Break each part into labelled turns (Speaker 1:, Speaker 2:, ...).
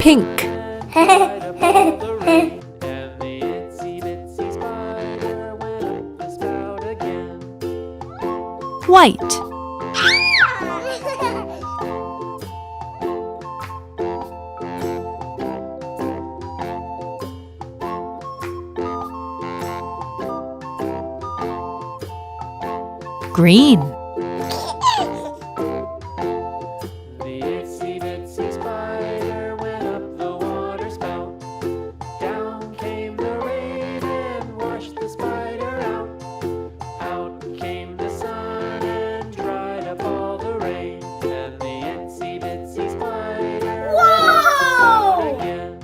Speaker 1: Pink. White. Green.
Speaker 2: The itsy bitsy spider went up the water spout. Down came the rain and washed the spider out. Out came the sun and dried up all the rain. And the itsy bitsy spider went out again.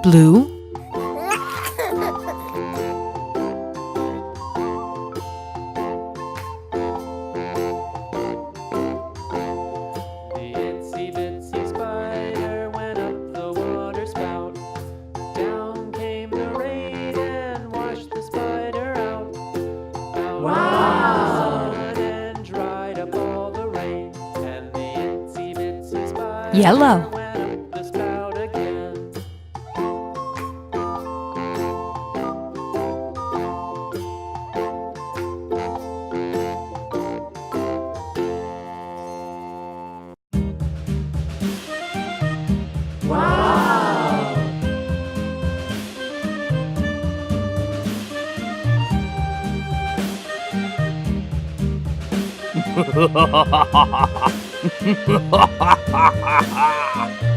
Speaker 1: Blue.
Speaker 2: The itsy bitsy spider went up the water spout. Down came the rain and washed the spider out. Out came the sun and dried up all the rain. And the itsy bitsy spider
Speaker 1: Yellow.
Speaker 2: went up the spout again.
Speaker 3: Ha ha ha ha ha!